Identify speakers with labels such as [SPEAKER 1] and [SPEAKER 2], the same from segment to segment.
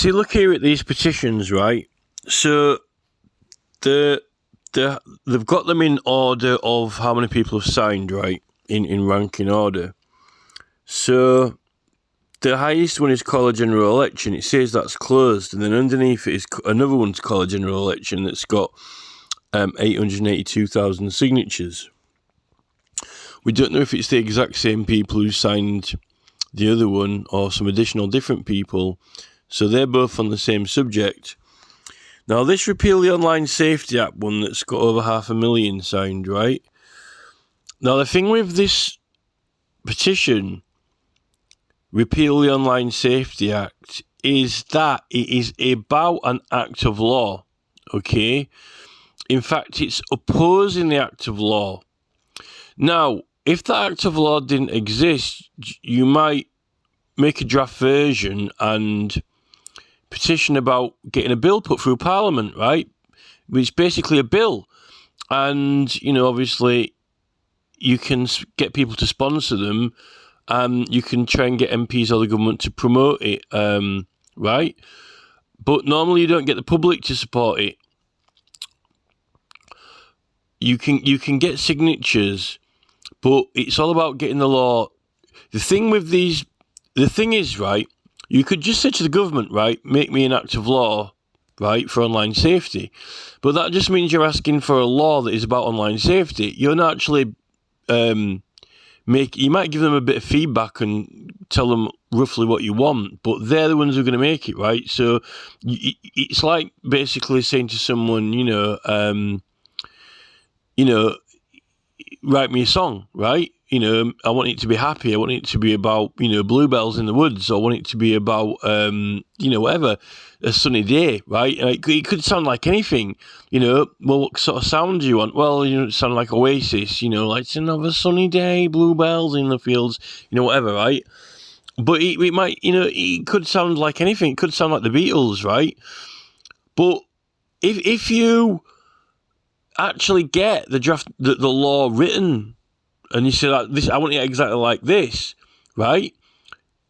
[SPEAKER 1] see, look here at these petitions, right? So they've got them in order of how many people have signed, right? In ranking order. So the highest one is called a general election. It says that's closed, and then underneath it is another one's called a general election that's got 882,000 signatures. We don't know if it's the exact same people who signed the other one or some additional different people. So they're both on the same subject. Now, this Repeal the Online Safety Act one that's got over 500,000 signed, right? Now, the thing with this petition, Repeal the Online Safety Act, is that it is about an act of law, okay? In fact, it's opposing the act of law. Now, if that act of law didn't exist, you might make a draft version and petition about getting a bill put through Parliament, right? It's basically a bill. And, obviously, you can get people to sponsor them, and you can try and get MPs or the government to promote it, right? But normally you don't get the public to support it. You can get signatures, but it's all about getting the law. The thing is, right, you could just say to the government, right, make me an act of law, right, for online safety. But that just means you're asking for a law that is about online safety. You're not actually you might give them a bit of feedback and tell them roughly what you want, but they're the ones who are going to make it, right? So it's like basically saying to someone, write me a song, right? I want it to be happy. I want it to be about, bluebells in the woods. I want it to be about, whatever, a sunny day, right? It could sound like anything, well, what sort of sound do you want? Well, it sound like Oasis, like it's another sunny day, bluebells in the fields, whatever, right? But it might, it could sound like anything. It could sound like the Beatles, right? But if you actually get the draft, the law written, and you say like this, I want it exactly like this, right?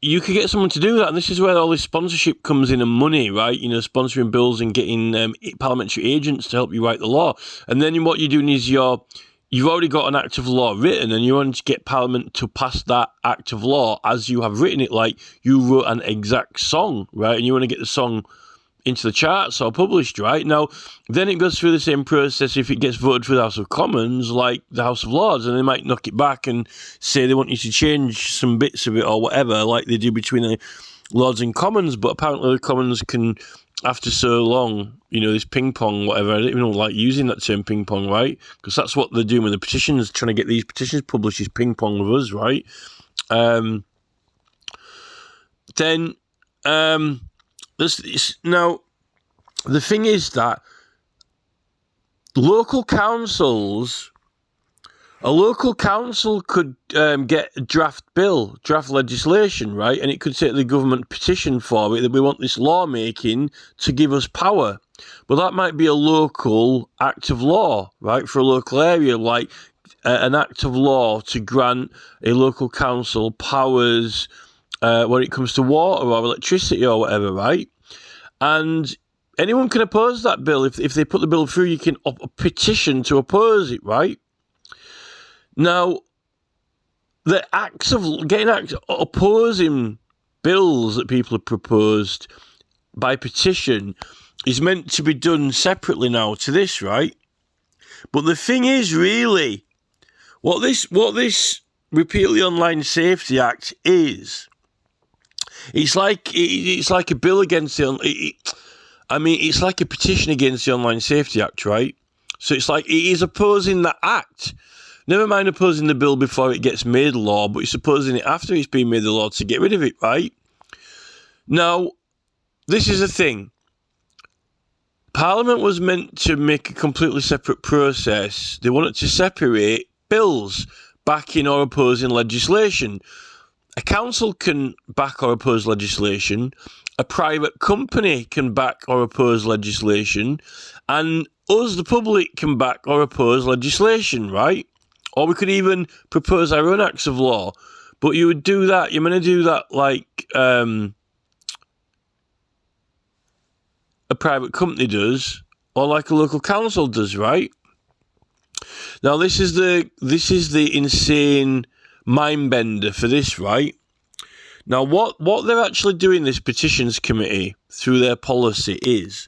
[SPEAKER 1] You could get someone to do that, and this is where all this sponsorship comes in and money, right? Sponsoring bills and getting parliamentary agents to help you write the law. And then what you're doing is you've already got an act of law written, and you want to get Parliament to pass that act of law as you have written it, like you wrote an exact song, right? And you want to get the song into the charts or published, right? Now, then it goes through the same process if it gets voted through the House of Commons, like the House of Lords, and they might knock it back and say they want you to change some bits of it or whatever, like they do between the Lords and Commons, but apparently the Commons can, after so long, this ping-pong, whatever, I don't even like using that term ping-pong, right? Because that's what they're doing with the petitions, trying to get these petitions published is ping-pong with us, right? Now, the thing is that a local council could get a draft legislation, right? And it could say to the government petition for it that we want this law making to give us power. But that might be a local act of law, right, for a local area, like an act of law to grant a local council powers when it comes to water or electricity or whatever, right? And anyone can oppose that bill. If they put the bill through, you can petition to oppose it, right? Now, the acts of opposing bills that people have proposed by petition is meant to be done separately now to this, right? But the thing is, really, what this Repeal the Online Safety Act is, it's like a bill against it's like a petition against the Online Safety Act, right? So it's like it is opposing the act. Never mind opposing the bill before it gets made law, but it's opposing it after it's been made the law to get rid of it, right? Now, this is the thing. Parliament was meant to make a completely separate process. They wanted to separate bills backing or opposing legislation. A council can back or oppose legislation, a private company can back or oppose legislation, and us, the public, can back or oppose legislation, right? Or we could even propose our own acts of law. But you would do that, you're going to do that like a private company does or like a local council does, right? Now, this is the insane mind bender for this, right? Now, what they're actually doing, this petitions committee, through their policy is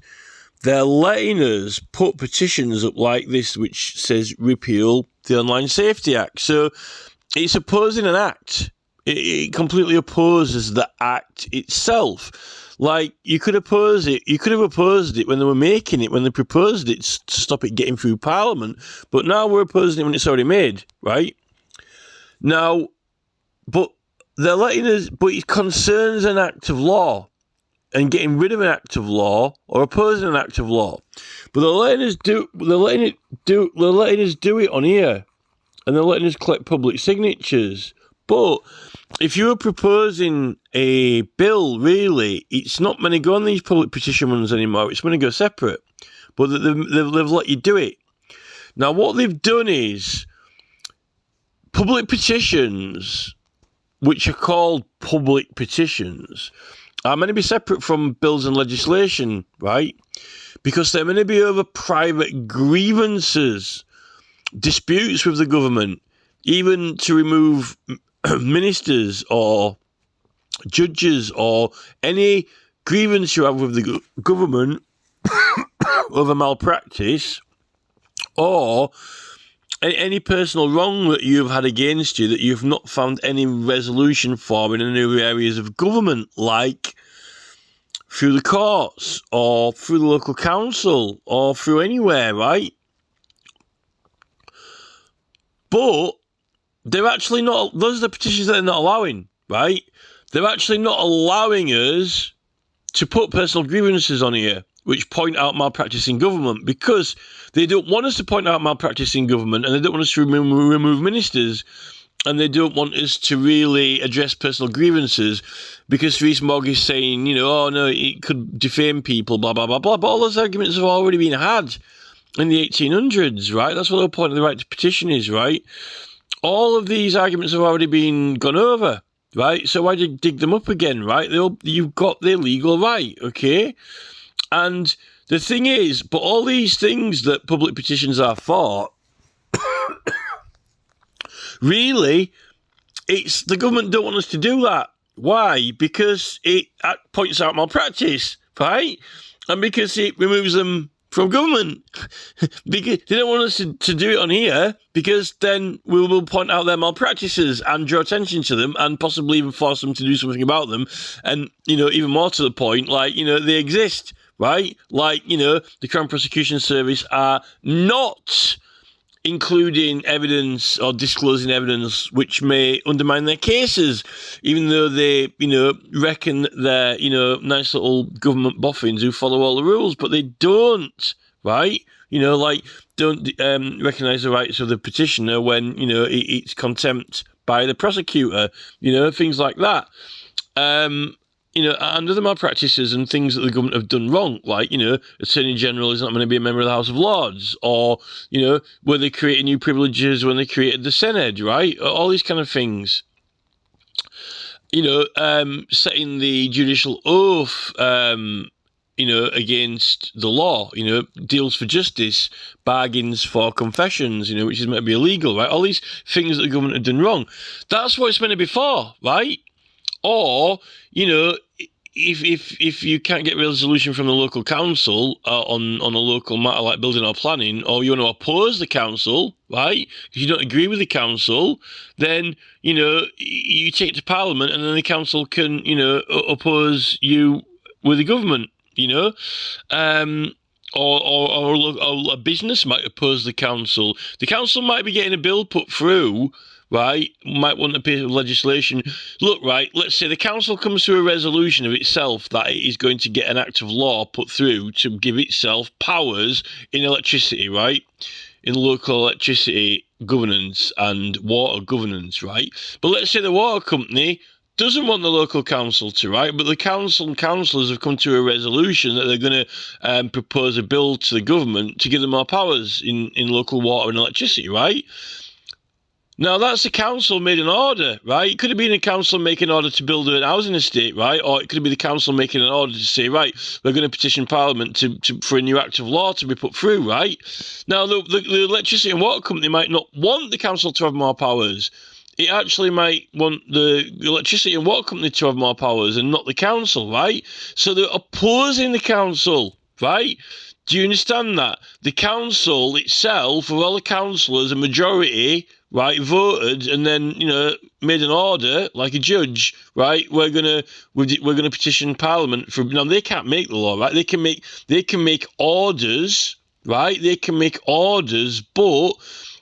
[SPEAKER 1] they're letting us put petitions up like this, which says repeal the Online Safety Act. So it's opposing an act. It completely opposes the act itself. Like, you could oppose it. You could have opposed it when they were making it, when they proposed it to stop it getting through Parliament. But now we're opposing it when it's already made, right? Now, but they're letting us, but it concerns an act of law and getting rid of an act of law or opposing an act of law. But they're letting us do it on here, and they're letting us collect public signatures. But if you were proposing a bill, really, it's not going to go on these public petition ones anymore. It's going to go separate. But they've let you do it. Now, what they've done is public petitions, which are called public petitions, are meant to be separate from bills and legislation, right? Because they're meant to be over private grievances, disputes with the government, even to remove ministers or judges or any grievance you have with the government over malpractice or any personal wrong that you've had against you that you've not found any resolution for in any areas of government, like through the courts or through the local council or through anywhere, right? But they're actually not, those are the petitions that they're not allowing, right? They're actually not allowing us to put personal grievances on here, which point out malpractice in government, because they don't want us to point out malpractice in government, and they don't want us to remove ministers, and they don't want us to really address personal grievances, because Rees-Mogg is saying, oh no, it could defame people, blah, blah, blah, blah, but all those arguments have already been had in the 1800s, right? That's what the point of the right to petition is, right? All of these arguments have already been gone over, right? So why do you dig them up again, right? You've got the legal right, okay? And the thing is, but all these things that public petitions are for, really, it's the government don't want us to do that. Why? Because it points out malpractice, right? And because it removes them from government. Because they don't want us to do it on here, because then we will point out their malpractices and draw attention to them and possibly even force them to do something about them. And, even more to the point, like, they exist, right? Like, the Crown Prosecution Service are not including evidence or disclosing evidence which may undermine their cases, even though they, reckon they're, nice little government boffins who follow all the rules, but they don't, right? Don't recognise the rights of the petitioner when, it's contempt by the prosecutor, things like that. And other malpractices and things that the government have done wrong, like, Attorney General is not going to be a member of the House of Lords, or, where they created new privileges when they created the Senate, right? All these kind of things. Setting the judicial oath, against the law, deals for justice, bargains for confessions, which is meant to be illegal, right? All these things that the government have done wrong. That's what it's meant to be for, right? Or, if you can't get resolution from the local council on a local matter like building or planning, or you want to oppose the council, right, because you don't agree with the council, then, you take it to Parliament, and then the council can, oppose you with the government, or a business might oppose the council. The council might be getting a bill put through, right, might want a piece of legislation. Look, right, let's say the council comes to a resolution of itself that it is going to get an act of law put through to give itself powers in electricity, right, in local electricity governance and water governance, right? But let's say the water company doesn't want the local council to, right? But the council and councillors have come to a resolution that they're going to propose a bill to the government to give them more powers in local water and electricity, right? Now, that's the council made an order, right? It could have been a council making an order to build a housing estate, right? Or it could have been the council making an order to say, right, we're going to petition Parliament for a new act of law to be put through, right? Now, the electricity and water company might not want the council to have more powers. It actually might want the electricity and water company to have more powers and not the council, right? So they're opposing the council, right? Do you understand that? The council itself, for all the councillors, a majority, right, voted and then, made an order like a judge, right? We're gonna petition Parliament for. Now they can't make the law, right? They can make orders, right? They can make orders, but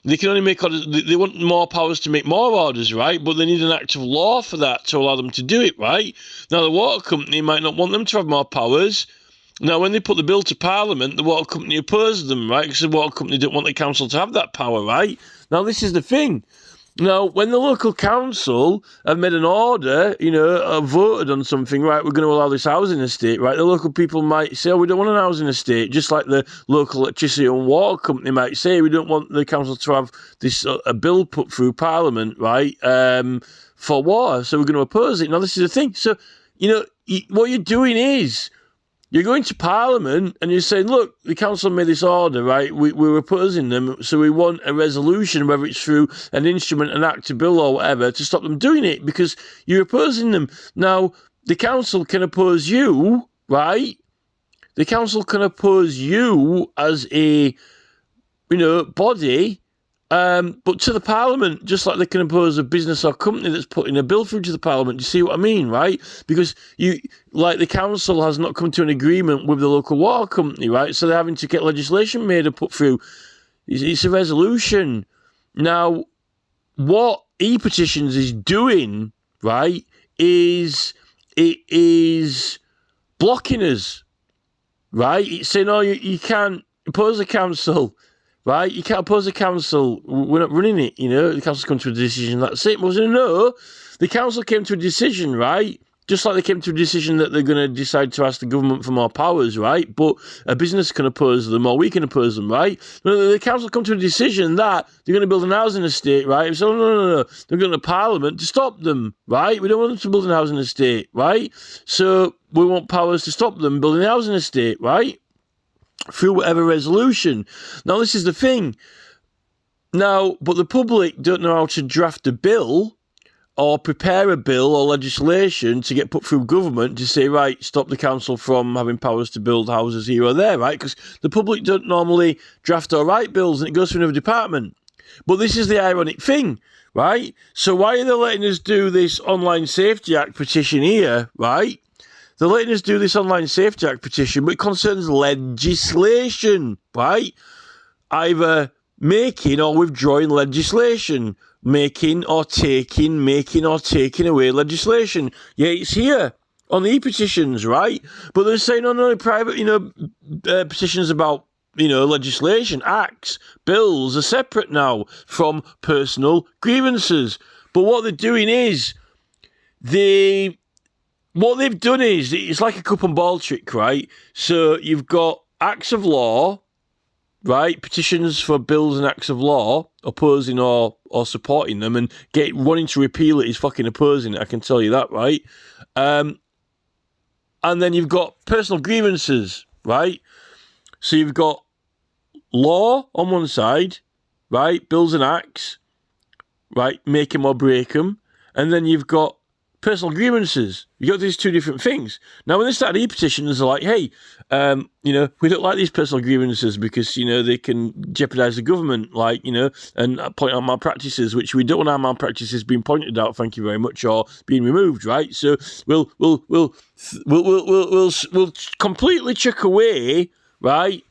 [SPEAKER 1] they can only make orders. They want more powers to make more orders, right? But they need an act of law for that to allow them to do it, right? Now the water company might not want them to have more powers. Now, when they put the bill to Parliament, the water company opposed them, right? Because the water company didn't want the council to have that power, right? Now, this is the thing. Now, when the local council have made an order, voted on something, right, we're going to allow this housing estate, right, the local people might say, oh, we don't want an housing estate, just like the local electricity and water company might say, we don't want the council to have this a bill put through Parliament, right, for water, so we're going to oppose it. Now, this is the thing. So, what you're doing is, you're going to Parliament and you're saying, look, the council made this order, right? We're opposing them, so we want a resolution, whether it's through an instrument, an act, a bill or whatever, to stop them doing it because you're opposing them. Now, the council can oppose you, right? The council can oppose you as a, body, but to the Parliament, just like they can oppose a business or company that's putting a bill through to the Parliament. Do you see what I mean, right? Because the council has not come to an agreement with the local water company, right? So they're having to get legislation made and put through. It's a resolution. Now, what e-petitions is doing, right, is it is blocking us, right? It's saying, oh, you can't oppose the council. Right, you can't oppose the council. We're not running it, The council's come to a decision. That's it. But no, the council came to a decision, right? Just like they came to a decision that they're going to decide to ask the government for more powers, right? But a business can oppose them, or we can oppose them, right? No, the council come to a decision that they're going to build an housing estate, right? So no. They're going to Parliament to stop them, right? We don't want them to build an housing estate, right? So we want powers to stop them building a housing estate, right? Through whatever resolution. Now, this is the thing. Now, but the public don't know how to draft a bill or prepare a bill or legislation to get put through government to say, right, stop the council from having powers to build houses here or there, right? Because the public don't normally draft or write bills and it goes through another department. But this is the ironic thing, right? So why are they letting us do this Online Safety Act petition here, right? They're letting us do this Online Safety Act petition, but it concerns legislation, right? Either making or withdrawing legislation, making or taking away legislation. Yeah, it's here on the e-petitions, right? But they're saying, no, private, petitions about, legislation, acts, bills are separate now from personal grievances. But what they're doing is what they've done is, it's like a cup and ball trick, right? So you've got acts of law, right? Petitions for bills and acts of law, opposing or supporting them, and wanting to repeal it is fucking opposing it, I can tell you that, right? And then you've got personal grievances, right? So you've got law on one side, right? Bills and acts, right? Make them or break them. And then you've got personal grievances. You got these two different things. Now, when they started e-petitions, they're like, hey, we don't like these personal grievances because, they can jeopardize the government, and point out malpractices, which we don't want our malpractices being pointed out, thank you very much, or being removed, right? So we'll completely chuck away, right,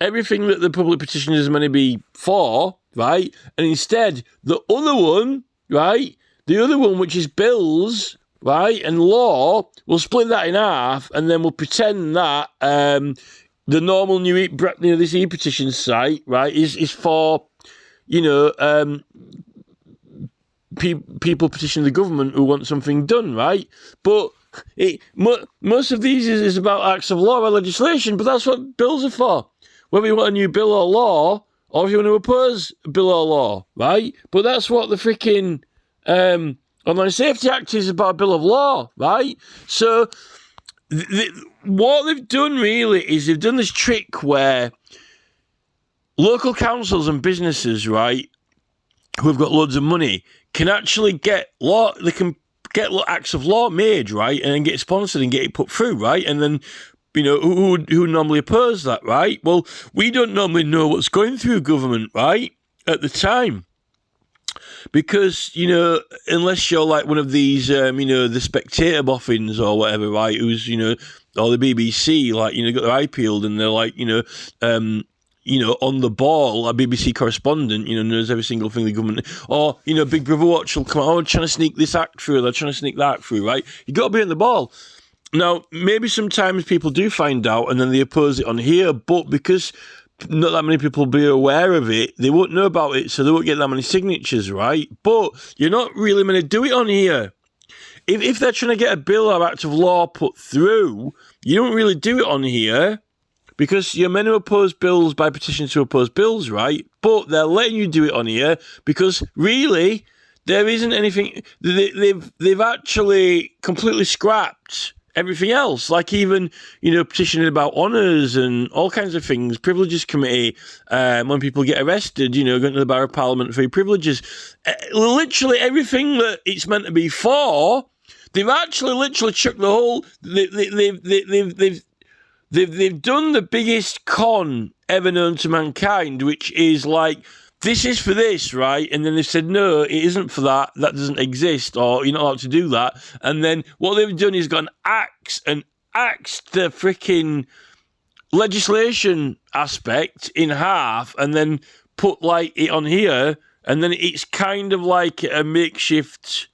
[SPEAKER 1] everything that the public petition is meant to be for, right? And instead, the other one, which is bills, right, and law, we'll split that in half, and then we'll pretend that the normal this e-petition site, right, is for, people petitioning the government who want something done, right? But most of these is about acts of law or legislation, but that's what bills are for. Whether you want a new bill or law, or if you want to oppose a bill or law, right? But that's what the freaking Online Safety Act is about, a bill of law, right? So what they've done really is they've done this trick where local councils and businesses, right, who've got loads of money, can actually get law. They can get acts of law made, right, and then get sponsored and get it put through, right, and then who normally oppose that, right? Well, we don't normally know what's going through government, right, at the time. Because, unless you're like one of these, the Spectator boffins or whatever, right, who's, or the BBC, like, got their eye peeled and they're like, on the ball, a BBC correspondent, knows every single thing the government, or, Big Brother Watch will come out, oh, trying to sneak this act through, they're trying to sneak that through, right? You got to be on the ball. Now, maybe sometimes people do find out and then they oppose it on here, but because not that many people will be aware of it, they won't know about it, so they won't get that many signatures, right? But you're not really going to do it on here. If they're trying to get a bill or act of law put through, you don't really do it on here, because you're meant to oppose bills by petition to oppose bills, right? But they're letting you do it on here because really there isn't anything. They've actually completely scrapped everything else, like even petitioning about honours and all kinds of things, privileges committee, when people get arrested, going to the Bar of Parliament for your privileges, literally everything that it's meant to be for. They've actually literally chucked the whole. They've done the biggest con ever known to mankind, which is like, this is for this, right? And then they've said, no, it isn't for that. That doesn't exist, or you're not allowed to do that. And then what they've done is gone axed the freaking legislation aspect in half, and then put like it on here, and then it's kind of like a makeshift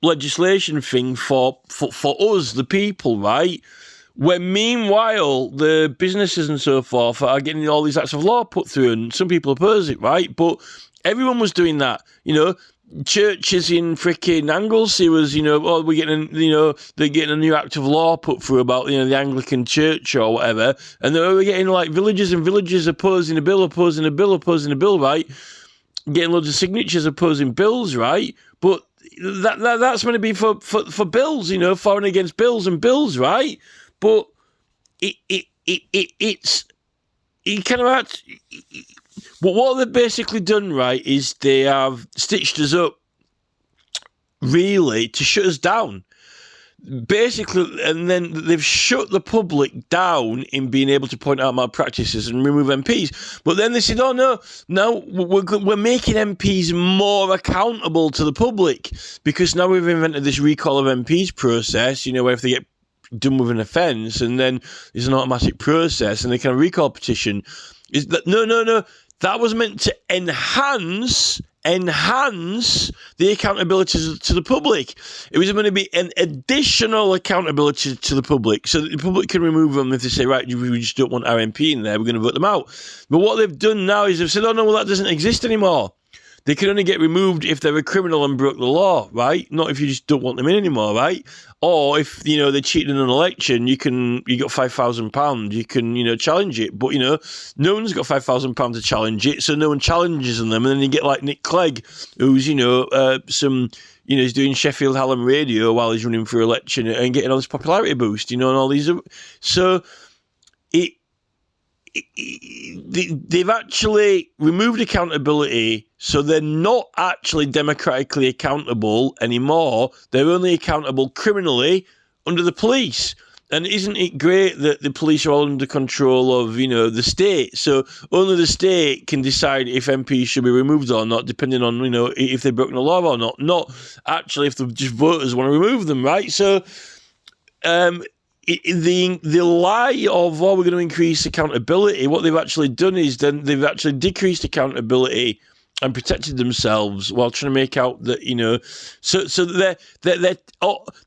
[SPEAKER 1] legislation thing for us, the people, right? When meanwhile, the businesses and so forth are getting all these acts of law put through, and some people oppose it, right? But everyone was doing that, Churches in freaking Anglesey was, we're getting, they're getting a new act of law put through about, the Anglican Church or whatever, and they were getting like villages and villages opposing a bill, right? Getting loads of signatures opposing bills, right? But that's going to be for bills, for and against bills and bills, right? But it's kind of but what they've basically done, right, is they have stitched us up really to shut us down. Basically, and then they've shut the public down in being able to point out malpractices and remove MPs. But then they said, oh, no, now we're making MPs more accountable to the public, because now we've invented this recall of MPs process, where if they get done with an offence and then there's an automatic process and they can recall petition. Is that no, that was meant to enhance the accountability to the public. It was going to be an additional accountability to the public, so that the public can remove them if they say, right, we just don't want our MP in there, we're going to vote them out. But what they've done now is they've said, oh no, well, that doesn't exist anymore. They can only get removed if they're a criminal and broke the law, right? Not if you just don't want them in anymore, right? Or if, they cheated in an election, you got £5,000, you can, challenge it. But, no one's got £5,000 to challenge it, so no one challenges them. And then you get like Nick Clegg, who's, he's doing Sheffield Hallam radio while he's running for election and getting all this popularity boost, and all these. So they've actually removed accountability, so they're not actually democratically accountable anymore. They're only accountable criminally under the police. And isn't it great that the police are all under control of, the state? So only the state can decide if MPs should be removed or not, depending on, if they've broken the law or not. Not actually if the just voters want to remove them, right? So the lie of, we're going to increase accountability, what they've actually done is then they've actually decreased accountability and protected themselves while trying to make out that, so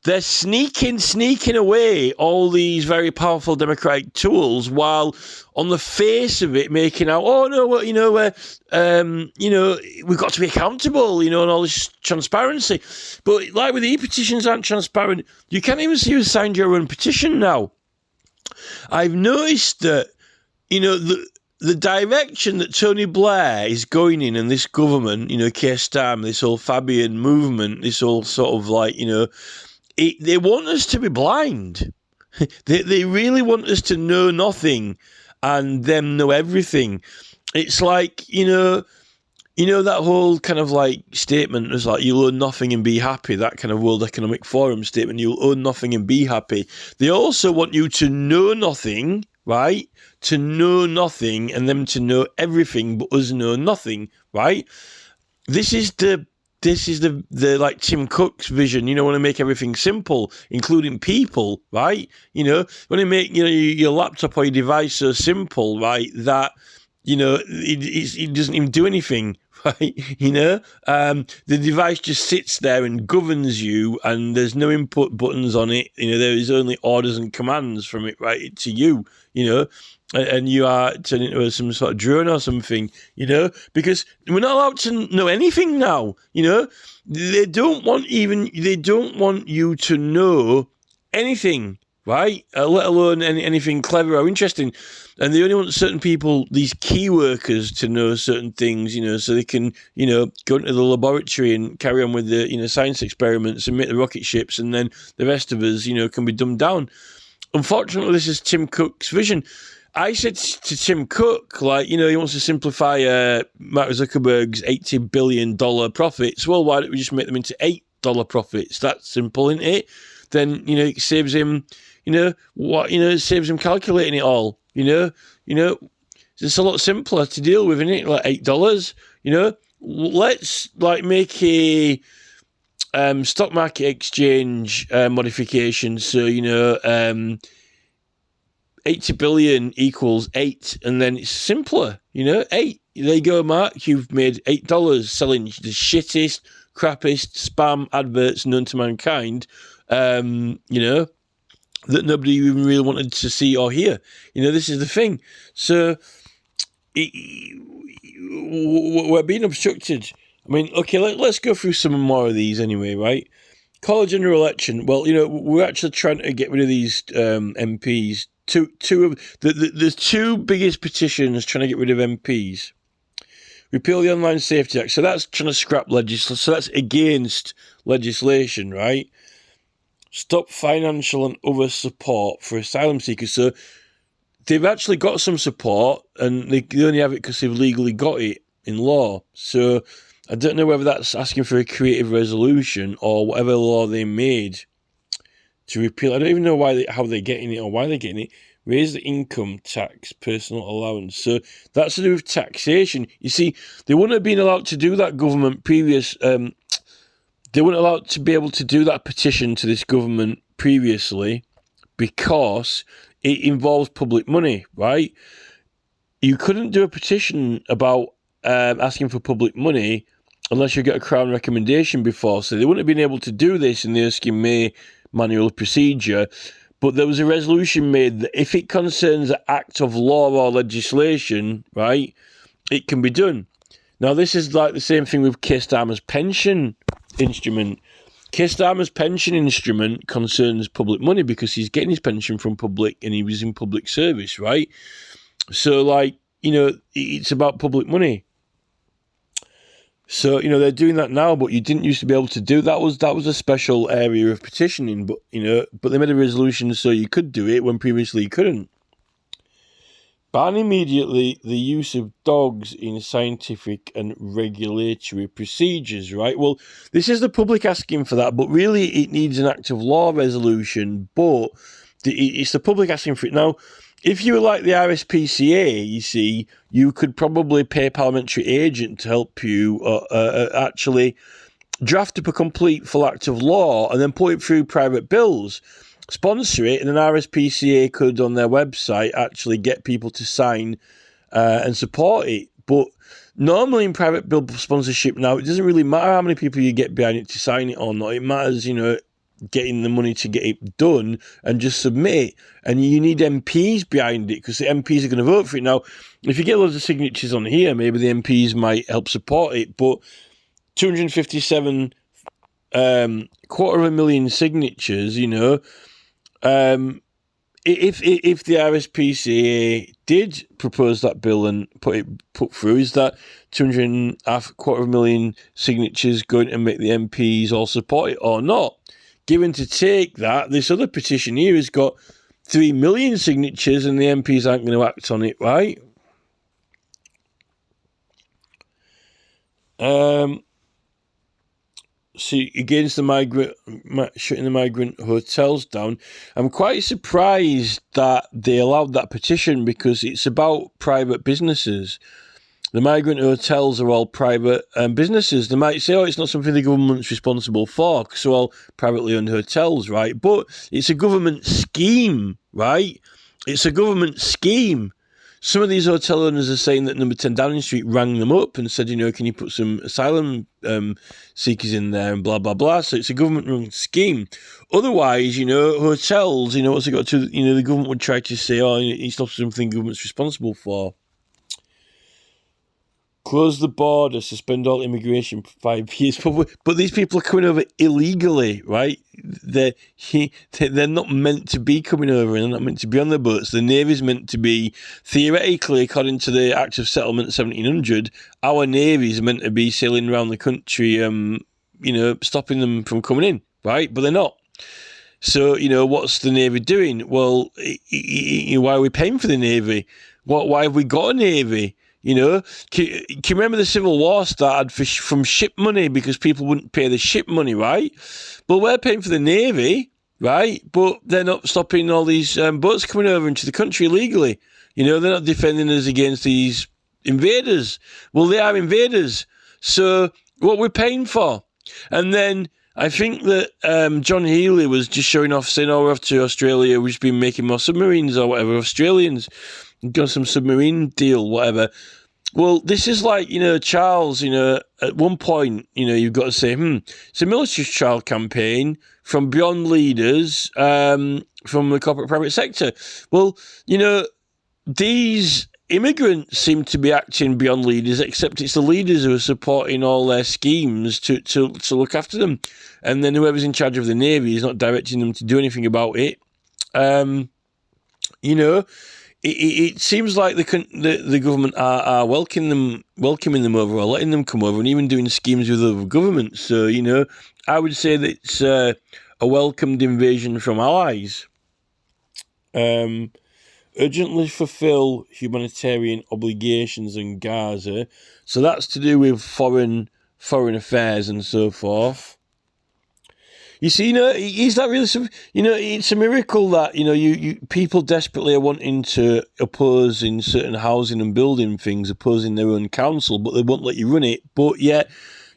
[SPEAKER 1] they're sneaking away all these very powerful democratic tools, while on the face of it making out, oh no, well, we've got to be accountable, and all this transparency. But like with the e-petitions aren't transparent, you can't even see who signed your own petition now. I've noticed that, the direction that Tony Blair is going in and this government, Keir Starmer, this whole Fabian movement, this whole sort of like, they want us to be blind. They really want us to know nothing and them know everything. It's like, that whole kind of like statement was like, you'll own nothing and be happy, that kind of World Economic Forum statement, you'll own nothing and be happy. They also want you to know nothing, right? To know nothing and them to know everything but us know nothing, right? This is the like Tim Cook's vision, want to make everything simple, including people, right? Want to make, your laptop or your device so simple, right, that, it doesn't even do anything, right? The device just sits there and governs you and there's no input buttons on it. There is only orders and commands from it, right, to you, and you are turning into some sort of drone or something, because we're not allowed to know anything now, They don't want you to know anything, right? Let alone anything clever or interesting. And they only want certain people, these key workers, to know certain things, so they can, go into the laboratory and carry on with the, science experiments and make the rocket ships, and then the rest of us, can be dumbed down. Unfortunately, this is Tim Cook's vision. I said to Tim Cook, like, he wants to simplify Mark Zuckerberg's $80 billion profits. Well, why don't we just make them into $8 profits? That's simple, isn't it? Then, it saves him, it saves him calculating it all, It's a lot simpler to deal with, isn't it? Like $8, Let's, like, make a stock market exchange modification. So, 80 billion equals 8, and then it's simpler, 8. There you go, Mark. You've made $8 selling the shittest, crappiest spam adverts known to mankind, that nobody even really wanted to see or hear. This is the thing. So we're being obstructed. I mean, okay, let's go through some more of these anyway, right? College general election. Well, we're actually trying to get rid of these MPs. The two biggest petitions trying to get rid of MPs. Repeal the Online Safety Act. So that's trying to scrap legislation. So that's against legislation, right? Stop financial and other support for asylum seekers. So they've actually got some support, and they only have it because they've legally got it in law. So I don't know whether that's asking for a creative resolution or whatever law they made to repeal. I don't even know how they're getting it or why they're getting it. Raise the income tax, personal allowance. So that's to do with taxation. You see, they wouldn't have been allowed to do that government previous. They weren't allowed to be able to do that petition to this government previously because it involves public money, right? You couldn't do a petition about asking for public money unless you get a Crown recommendation before. So they wouldn't have been able to do this in the Erskine-May manual procedure. But there was a resolution made that if it concerns an act of law or legislation, right, it can be done. Now, this is like the same thing with Keir Starmer's pension instrument. Keir Starmer's pension instrument concerns public money because he's getting his pension from public and he was in public service, right? So, like, it's about public money. So, they're doing that now, but you didn't used to be able to do that. That was a special area of petitioning, but they made a resolution so you could do it when previously you couldn't. Ban immediately the use of dogs in scientific and regulatory procedures, right? Well, this is the public asking for that, but really it needs an act of law resolution, but it's the public asking for it. Now, if you were like the RSPCA, you see, you could probably pay a parliamentary agent to help you actually draft up a complete full act of law and then put it through private bills, sponsor it, and an RSPCA could, on their website, actually get people to sign and support it. But normally in private bill sponsorship now, it doesn't really matter how many people you get behind it to sign it or not. It matters, getting the money to get it done and just submit it. And you need MPs behind it because the MPs are going to vote for it. Now, if you get loads of signatures on here, maybe the MPs might help support it, but 257 250,000 signatures, if the RSPCA did propose that bill and put through, is that 2.25 million signatures going to make the MPs all support it or not? Given to take that, this other petition here has got 3 million signatures and the MPs aren't going to act on it, right? See, against the shutting the migrant hotels down, I'm quite surprised that they allowed that petition because it's about private businesses. The migrant hotels are all private businesses. They might say, it's not something the government's responsible for because they're all privately owned hotels, right? But it's a government scheme, right? It's a government scheme. Some of these hotel owners are saying that Number 10 Downing Street rang them up and said, can you put some asylum seekers in there and blah, blah, blah. So it's a government-run scheme. Otherwise, hotels, what's it got to, the government would try to say, it's not something the government's responsible for. Close the border, suspend all immigration for 5 years. But these people are coming over illegally, right? They're not meant to be coming over and they're not meant to be on the boats. The Navy's meant to be, theoretically, according to the Act of Settlement 1700, our Navy's meant to be sailing around the country, stopping them from coming in, right? But they're not. So, what's the Navy doing? Well, why are we paying for the Navy? Why have we got a Navy? Can you remember the Civil War started from ship money because people wouldn't pay the ship money, right? But we're paying for the Navy, right? But they're not stopping all these boats coming over into the country illegally. They're not defending us against these invaders. Well, they are invaders. So what we're paying for? And then I think that John Healey was just showing off, saying, we're off to Australia, we've just been making more submarines or whatever, Australians. Got some submarine deal, whatever. Well, this is like, Charles, at one point, you've got to say, it's a military trial campaign from beyond leaders, from the corporate private sector. Well, these immigrants seem to be acting beyond leaders, except it's the leaders who are supporting all their schemes to look after them. And then whoever's in charge of the Navy is not directing them to do anything about it. It seems like the government are welcoming them over, or letting them come over, and even doing schemes with other governments. So, I would say that it's a welcomed invasion from allies. Urgently fulfill humanitarian obligations in Gaza. So that's to do with foreign affairs and so forth. You see, is that really something? It's a miracle that, you people desperately are wanting to oppose in certain housing and building things, opposing their own council, but they won't let you run it. But yet,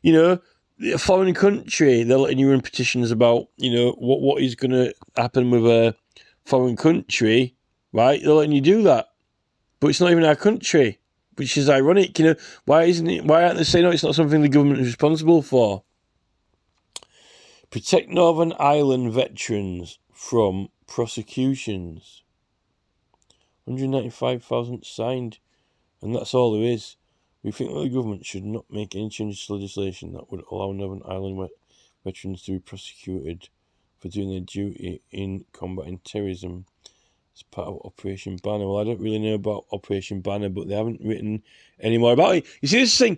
[SPEAKER 1] a foreign country, they're letting you run petitions about, what is going to happen with a foreign country, right? They're letting you do that. But it's not even our country, which is ironic. Why aren't they saying, it's not something the government is responsible for? Protect Northern Ireland veterans from prosecutions. 195,000 signed, and that's all there is. We think that the government should not make any changes to legislation that would allow Northern Ireland veterans to be prosecuted for doing their duty in combating terrorism as part of Operation Banner. Well, I don't really know about Operation Banner, but they haven't written any more about it. You see,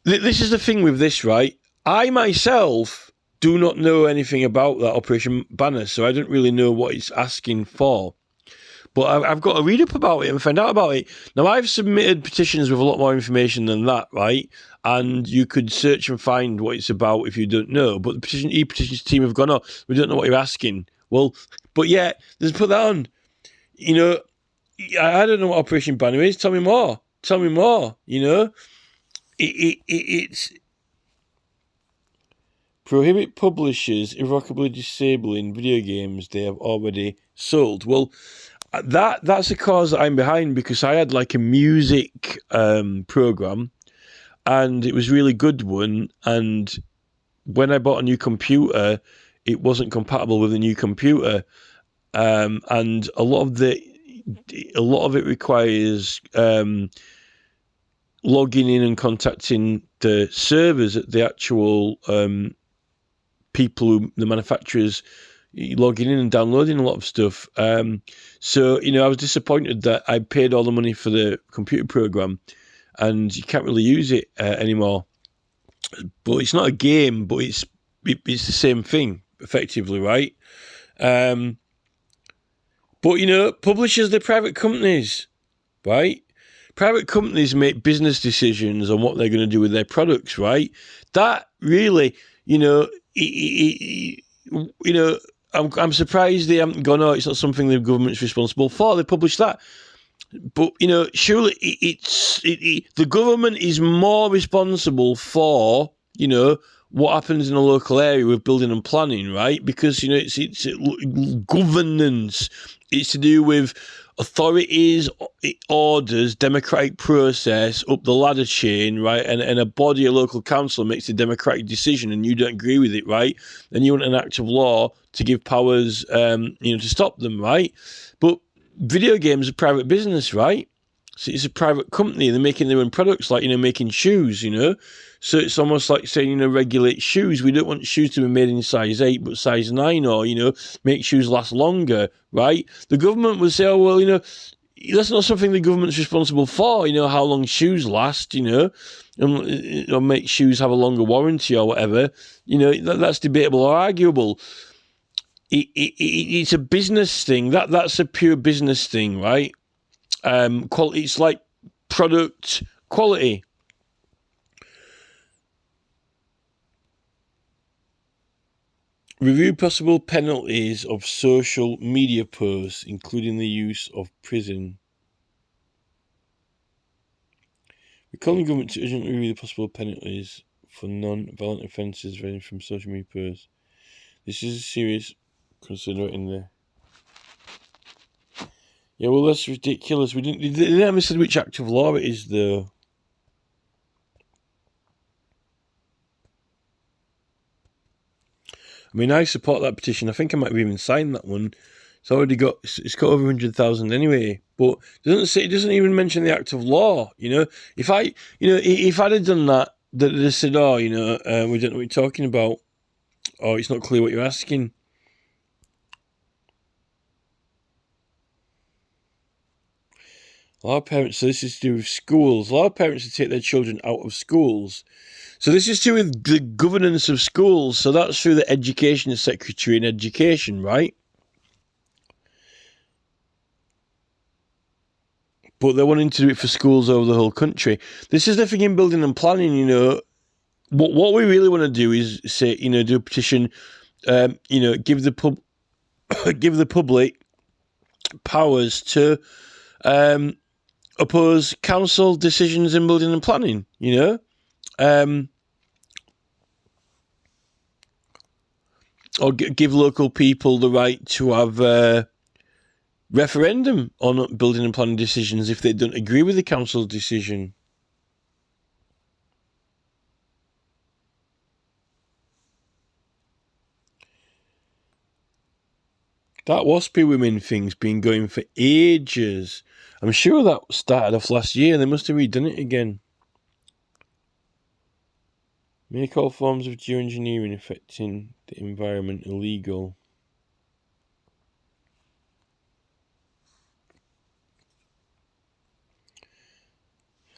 [SPEAKER 1] this is the thing with this, right? I myself do not know anything about that Operation Banner, so I don't really know what it's asking for. But I've got to read up about it and find out about it. Now, I've submitted petitions with a lot more information than that, right? And you could search and find what it's about if you don't know. But the e-petitions team have gone, we don't know what you're asking. Well, but yeah, let's put that on. I don't know what Operation Banner is. Tell me more. It's... Prohibit publishers irrevocably disabling video games they have already sold. Well, that's a cause that I'm behind, because I had like a music program, and it was a really good one. And when I bought a new computer, it wasn't compatible with the new computer, and a lot of it requires logging in and contacting the servers at the actual people, the manufacturers, logging in and downloading a lot of stuff. So, I was disappointed that I paid all the money for the computer program and you can't really use it anymore. But it's not a game, but it's the same thing, effectively, right? But, publishers, they're private companies, right? Private companies make business decisions on what they're going to do with their products, right? That really, I'm surprised they haven't gone, oh, it's not something the government's responsible for. They published that. But, surely the government is more responsible for, what happens in a local area with building and planning, right? Because, it's governance. It's to do with authorities, orders, democratic process up the ladder chain, right? And a body, a local council makes a democratic decision and you don't agree with it, right? Then you want an act of law to give powers, to stop them, right? But video games are private business, right? So it's a private company. They're making their own products, like, making shoes, So it's almost like saying, regulate shoes. We don't want shoes to be made in size 8, but size 9, or, make shoes last longer, right? The government would say, oh, well, that's not something the government's responsible for, how long shoes last, and or make shoes have a longer warranty or whatever. That's debatable or arguable. It's a business thing. That's a pure business thing, right? Quality. It's like product quality. Review possible penalties of social media posts, including the use of prison. We're calling the government to urgently review the possible penalties for non-violent offences ranging from social media posts. This is a serious considering there. Yeah, well, that's ridiculous. They never said which act of law it is, though. I mean, I support that petition. I think I might have even signed that one. It's got over 100,000 anyway. But it doesn't even mention the act of law. If I'd have done that, they said, oh, we don't know what you're talking about, or it's not clear what you're asking. A lot of parents, so this is to do with schools. A lot of parents to take their children out of schools. So this is to do with the governance of schools. So that's through the Education Secretary and Education, right? But they're wanting to do it for schools over the whole country. This is the thing in building and planning, What we really want to do is say, do a petition, give the public powers to oppose council decisions in building and planning, or give local people the right to have referendum on building and planning decisions if they don't agree with the council's decision. That WASPy women thing's been going for ages. I'm sure that started off last year. They must have redone it again. Make all forms of geoengineering affecting the environment illegal.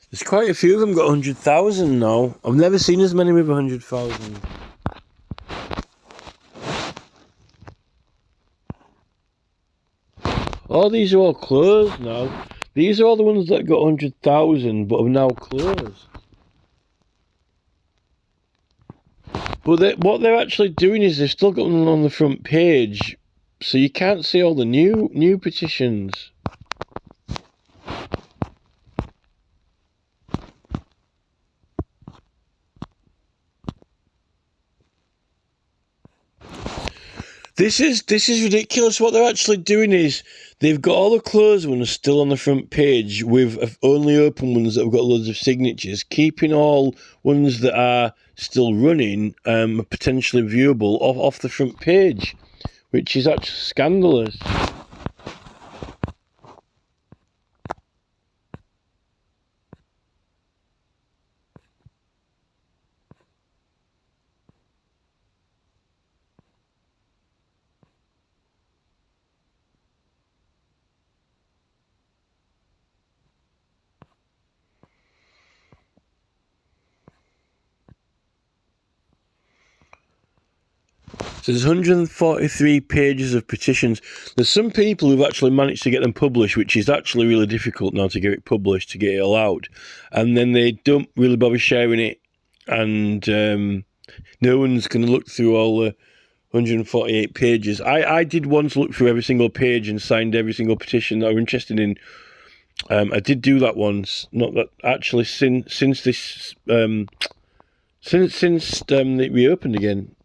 [SPEAKER 1] There's quite a few of them got 100,000 now. I've never seen as many with 100,000. Oh, these are all closed now. These are all the ones that got 100,000 but have now closed. But what they're actually doing is they've still got them on the front page, so you can't see all the new petitions. This is ridiculous. What they're actually doing is they've got all the closed ones still on the front page with only open ones that have got loads of signatures, keeping all ones that are still running potentially viewable off the front page, which is actually scandalous. So there's 143 pages of petitions. There's some people who've actually managed to get them published, which is actually really difficult now to get it published, to get it allowed. And then they don't really bother sharing it, and no one's going to look through all the 148 pages. I did once look through every single page and signed every single petition that I was interested in. I did do that once. Not that actually since this since it reopened again.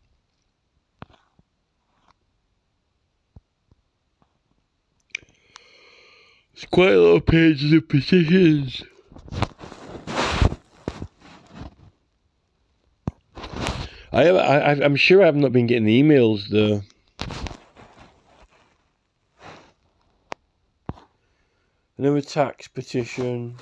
[SPEAKER 1] It's quite a lot of pages of petitions. I'm sure I have not been getting the emails though. Another tax petition.